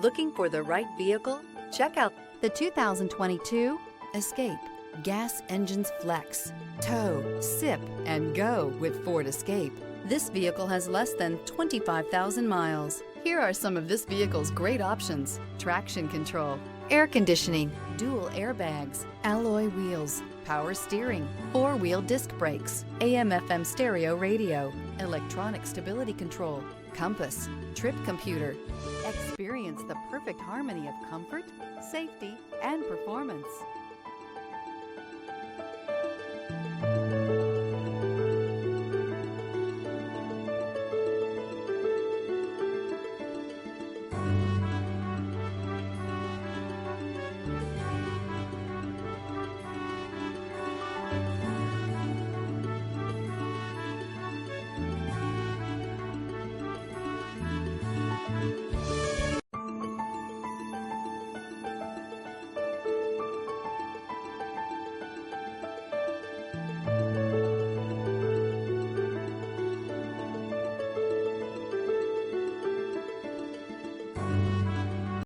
Looking for the right vehicle? Check out the 2022 Escape. Gas engines flex, tow, sip, and go with Ford Escape. This vehicle has less than 25,000 miles. Here are some of this vehicle's great options: traction control, air conditioning, dual airbags, alloy wheels, power steering, four-wheel disc brakes, AM/FM stereo radio, electronic stability control, compass, trip computer. Experience the perfect harmony of comfort, safety, and performance.